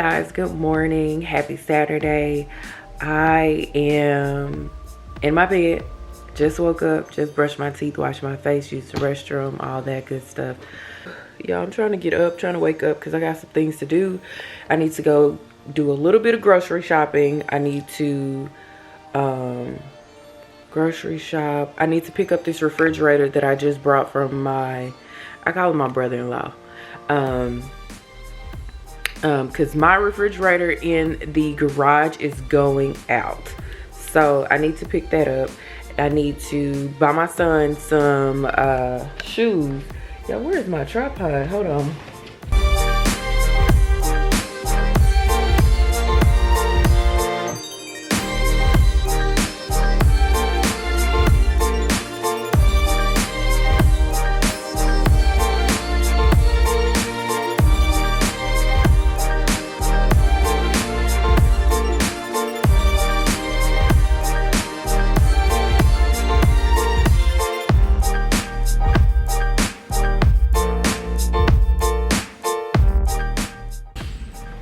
guys, good morning, happy Saturday. I am in my bed, just woke up, just brushed my teeth, washed my face, used the restroom, all that good stuff. Y'all, I'm trying to get up, trying to wake up because I got some things to do. I need to go do a little bit of grocery shopping. I need to grocery shop. I need to pick up this refrigerator that I just brought from I call him my brother-in-law. Because my refrigerator in the garage is going out, so I need to pick that up. I need to buy my son some shoes. Yeah, where's my tripod? Hold on.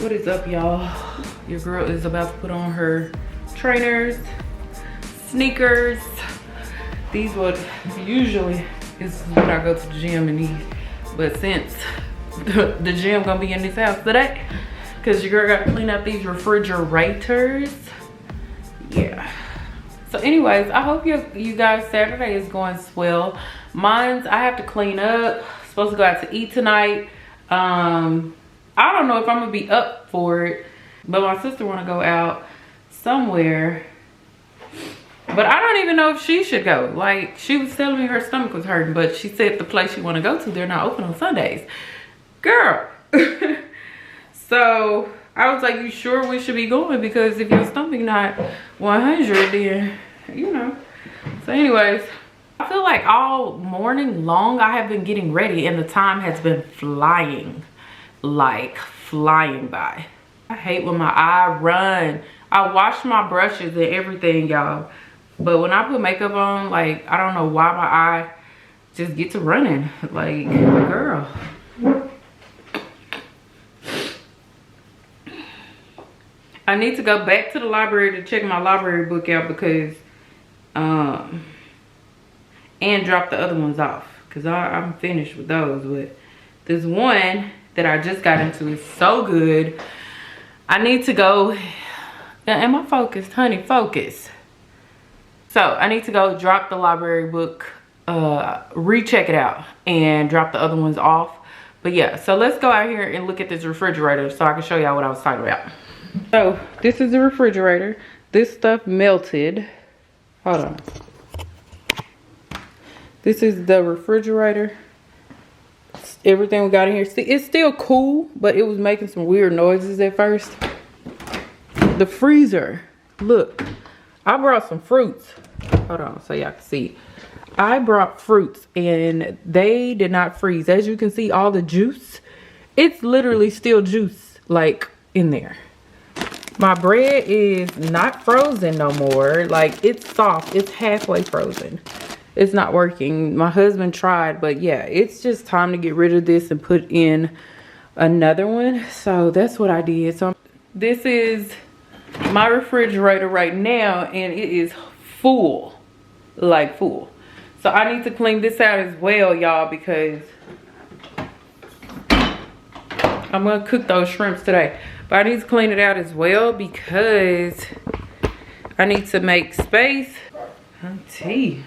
What is up, y'all? Your girl is about to put on her trainers, sneakers. These what usually is when I go to the gym in these, but since the gym gonna be in this house today, cause your girl gotta clean up these refrigerators. Yeah. So anyways, I hope you guys Saturday is going swell. Mine's I have to clean up. Supposed to go out to eat tonight. I don't know if I'm gonna be up for it, but my sister wanna go out somewhere. But I don't even know if she should go. Like, she was telling me her stomach was hurting, but she said the place she wanna go to, they're not open on Sundays. Girl. So I was like, you sure we should be going? Because if your stomach not 100, then, you know. So anyways, I feel like all morning long I have been getting ready and the time has been flying. Like flying by. I hate when my eye run. I wash my brushes and everything, y'all, but when I put makeup on, like, I don't know why my eye just gets to running. Like, girl. I need to go back to the library to check my library book out because and drop the other ones off because I'm finished with those. But this one that I just got into is so good. I need to go. Am I focused? Honey, focus. So I need to go drop the library book, recheck it out, and drop the other ones off. But yeah, so let's go out here and look at this refrigerator so I can show y'all what I was talking about. So this is the refrigerator. This stuff melted. Hold on. This is the refrigerator. Everything we got in here, see, it's still cool, but it was making some weird noises at first. The freezer, look, I brought some fruits. Hold on so y'all can see. I brought fruits and they did not freeze. As you can see, all the juice, it's literally still juice like in there. My bread is not frozen no more. Like, it's soft, it's halfway frozen. It's not working. My husband tried, but yeah, it's just time to get rid of this and put in another one. So that's what I did. So this is my refrigerator right now and it is full, like full. So I need to clean this out as well, y'all, because I'm gonna cook those shrimps today. But I need to clean it out as well because I need to make space. Auntie.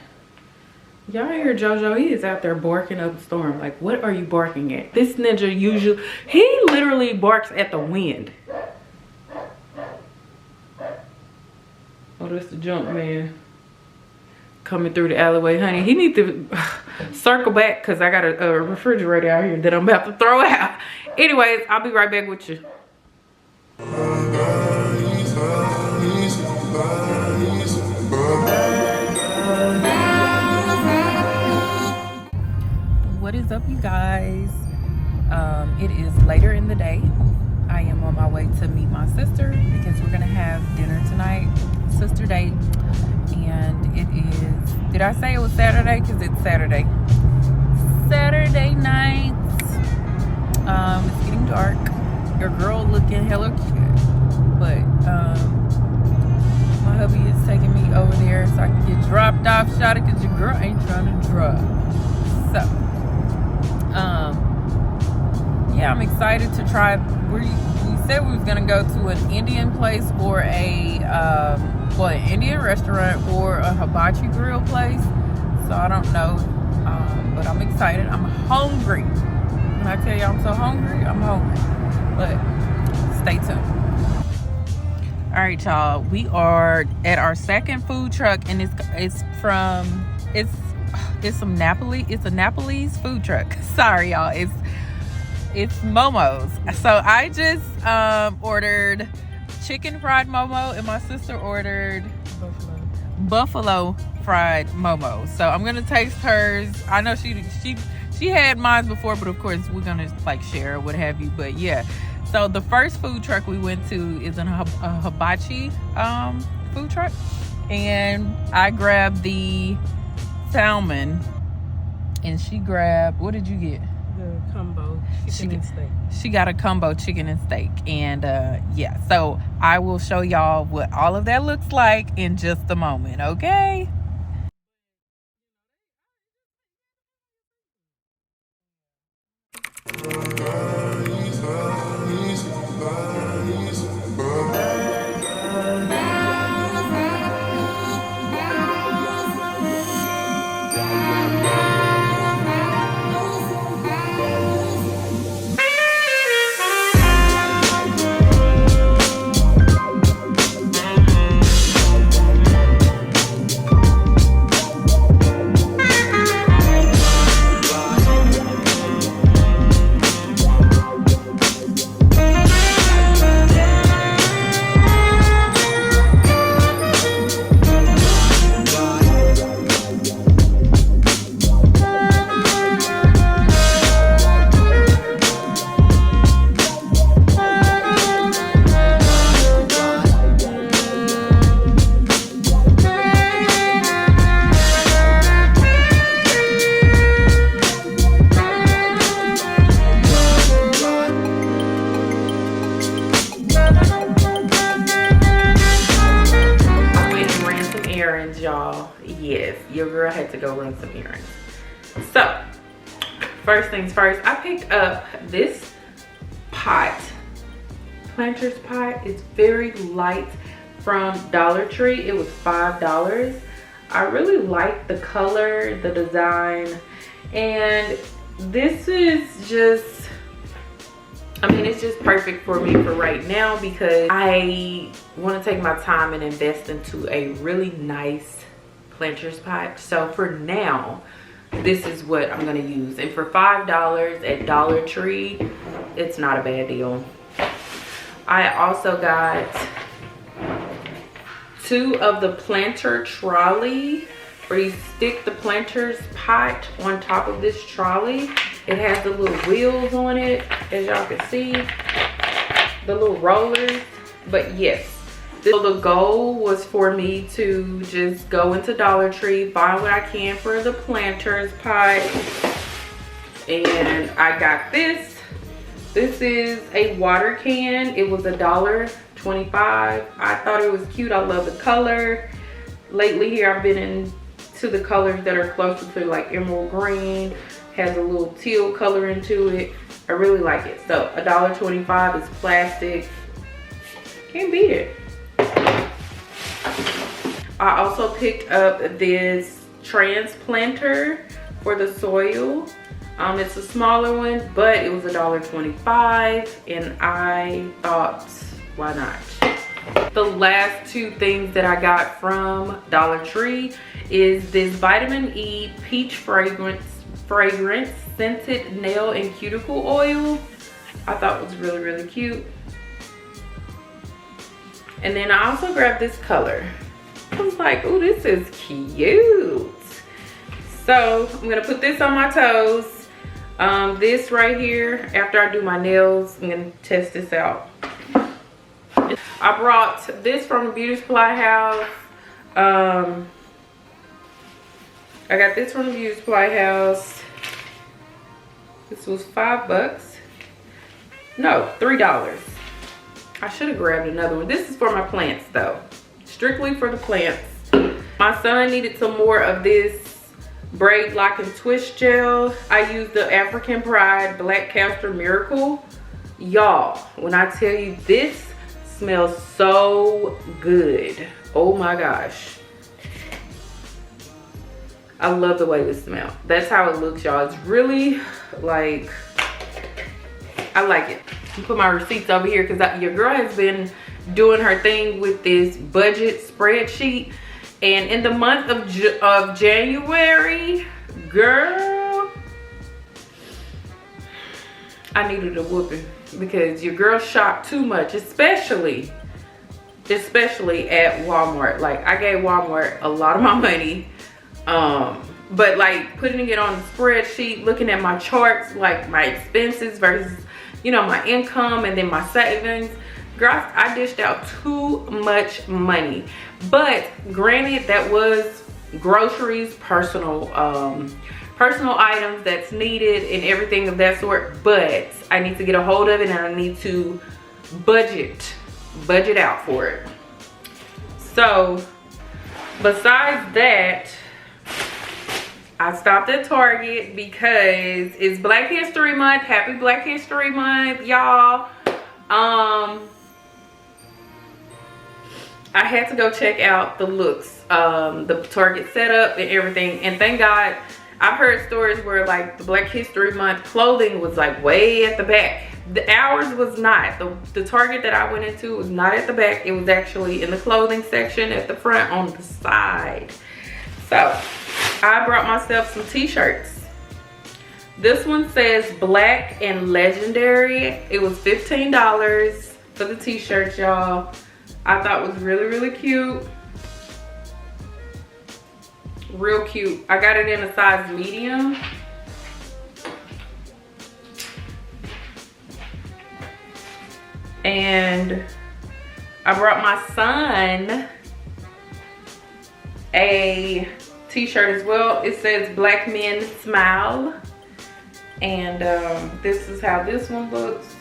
Y'all hear JoJo? He is out there barking up a storm. Like, what are you barking at? This ninja usually, he literally barks at the wind. Oh, that's the junk man coming through the alleyway, honey. He needs to circle back because I got a refrigerator out here that I'm about to throw out. Anyways, I'll be right back with you. What is up, you guys? It is later in the day. I am on my way to meet my sister because we're gonna have dinner tonight, sister date, and it is, did I say it was Saturday? Because it's Saturday night. It's getting dark. Your girl looking hella cute. But my hubby is taking me over there so I can get dropped off, shot it, because your girl ain't trying to drive. So, yeah, I'm excited to try. We said we was gonna go to an Indian place or an Indian restaurant or a hibachi grill place. So I don't know, but I'm excited. I'm hungry. When I tell you I'm so hungry, I'm hungry. But stay tuned. All right, y'all. We are at our second food truck, and it's some Napoli. It's a Napolese food truck. Sorry, y'all. It's Momo's. So I just ordered chicken fried Momo, and my sister ordered buffalo fried Momo. So I'm gonna taste hers. I know she had mine before, but of course we're gonna like share or what have you. But yeah. So the first food truck we went to is a hibachi food truck, and I grabbed the salmon, and she grabbed, what did you get? The combo chicken and steak. She got a combo chicken and steak, and yeah. So I will show y'all what all of that looks like in just a moment. Okay. Y'all, yes, your girl had to go run some errands. So first things first, I picked up this pot, planter's pot. It's very light, from Dollar Tree. It was $5. I really like the color, the design, and this is just, I mean, it's just perfect for me for right now, because I want to take my time and invest into a really nice planter's pot. So for now, this is what I'm going to use. And for $5 at Dollar Tree, it's not a bad deal. I also got 2 of the planter trolley, where you stick the planter's pot on top of this trolley. It has the little wheels on it, as y'all can see, the little rollers. But yes, so the goal was for me to just go into Dollar Tree, find what I can for the planter's pot, and I got this. This is a water can. It was $1.25. I thought it was cute. I love the color. Lately here, I've been into the colors that are closer to like emerald green. Has a little teal color into it. I really like it. So $1.25 is plastic. Can't beat it. I also picked up this transplanter for the soil. It's a smaller one, but it was $1.25, and I thought, why not? The last 2 things that I got from Dollar Tree is this vitamin E peach fragrance scented nail and cuticle oil. I thought it was really, really cute. And then I also grabbed this color. I was like, oh, this is cute. So I'm gonna put this on my toes. This right here, after I do my nails, I'm gonna test this out. I brought this from the beauty supply house. I got this from the beauty supply house. This was $5. No, $3. I should have grabbed another one. This is for my plants though. Strictly for the plants. My son needed some more of this braid lock and twist gel. I used the African Pride Black Castor Miracle. Y'all, when I tell you, this smells so good. Oh my gosh. I love the way this smells. That's how it looks, y'all. It's really like, I like it. I'm put my receipts over here because your girl has been doing her thing with this budget spreadsheet. And in the month of January, girl, I needed a whooping because your girl shopped too much, especially at Walmart. Like, I gave Walmart a lot of my money. But like putting it on the spreadsheet, looking at my charts, like my expenses versus, you know, my income and then my savings, girl, I dished out too much money. But granted, that was groceries, personal items that's needed and everything of that sort. But I need to get a hold of it and I need to budget out for it. So besides that, I stopped at Target because it's Black History Month. Happy Black History Month, y'all. I had to go check out the looks, the Target setup and everything. And thank God, I've heard stories where like the Black History Month clothing was like way at the back. Ours was not. The Target that I went into was not at the back. It was actually in the clothing section at the front on the side. So I brought myself some t-shirts. This one says Black and Legendary. It was $15 for the t-shirts, y'all. I thought it was really, really cute. Real cute. I got it in a size medium. And I brought my son a t-shirt as well. It says Black Men Smile. And this is how this one looks.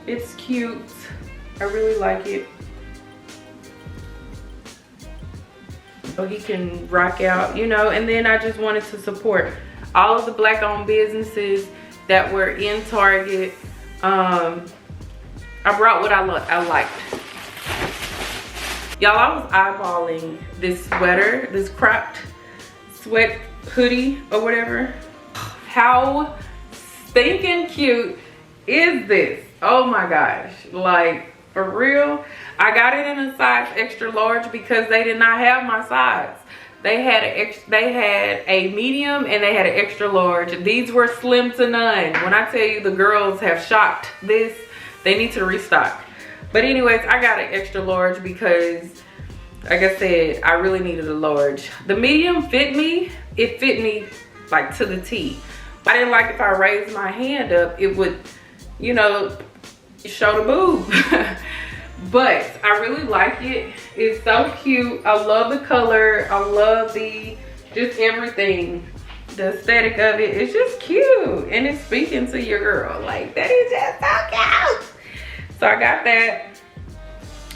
It's cute. I really like it. So he can rock out, you know. And then I just wanted to support all of the Black owned businesses that were in Target. I brought what I liked. Y'all, I was eyeballing this sweater, this cropped sweat hoodie or whatever. How stinking cute is this? Oh my gosh, like for real. I got it in a size extra large because they did not have my size. They had a medium and they had an extra large. These were slim to none. When I tell you the girls have shopped this, they need to restock. But anyways, I got an extra large because, like I said, I really needed a large. The medium fit me. It fit me like to the T. I didn't like if I raised my hand up, it would, you know, show the boob. But I really like it. It's so cute. I love the color. I love just everything. The aesthetic of it is just cute. And it's speaking to your girl. Like, that is just so cute. So I got that.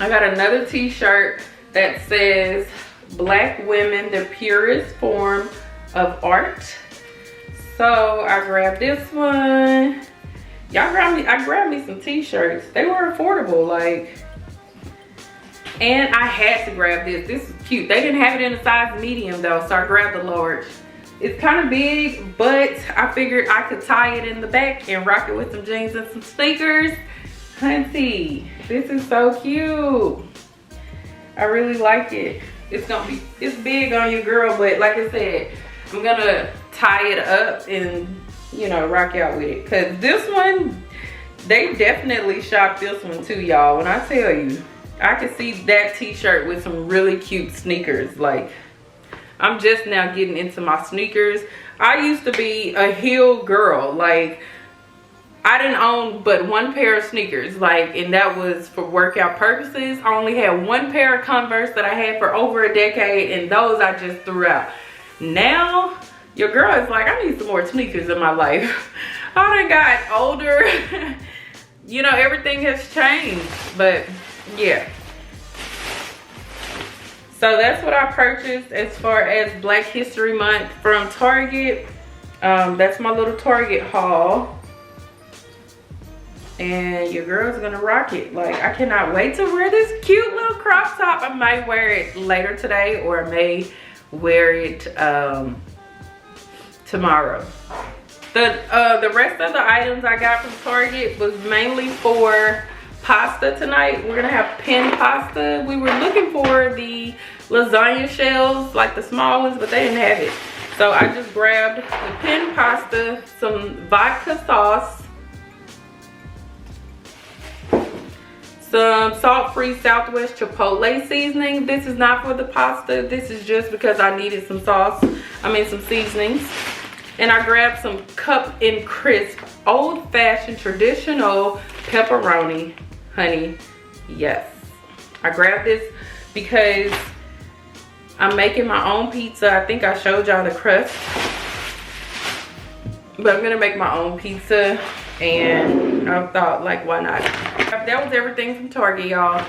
I got another t-shirt that says Black Women, the Purest Form of Art. So I grabbed this one. I grabbed me some t-shirts. They were affordable, like. And I had to grab this. This is cute. They didn't have it in a size medium though, so I grabbed the large. It's kind of big, but I figured I could tie it in the back and rock it with some jeans and some sneakers. Hunty, this is so cute. I really like it. It's big on your girl, but like I said, I'm gonna tie it up and, you know, rock out with it. Cause this one, they definitely shopped this one too, y'all. When I tell you, I could see that t-shirt with some really cute sneakers. Like, I'm just now getting into my sneakers. I used to be a heel girl. Like, I didn't own but one pair of sneakers, like, and that was for workout purposes. I only had one pair of Converse that I had for over a decade, and those I just threw out. Now, your girl is like, I need some more sneakers in my life. I done got older. You know, everything has changed, but yeah. So that's what I purchased as far as Black History Month from Target. That's my little Target haul. And your girl's gonna rock it. Like, I cannot wait to wear this cute little crop top. I might wear it later today, or I may wear it tomorrow. The rest of the items I got from Target was mainly for pasta tonight. We're gonna have pan pasta. We were looking for the lasagna shells, like the small ones, but they didn't have it. So I just grabbed the pan pasta, some vodka sauce, some salt-free Southwest Chipotle seasoning. This is not for the pasta. This is just because I needed some some seasonings. And I grabbed some Cup and Crisp old-fashioned traditional pepperoni, honey. Yes, I grabbed this because I'm making my own pizza. I think I showed y'all the crust, but I'm gonna make my own pizza, and I thought, like, why not? That was everything from Target, y'all.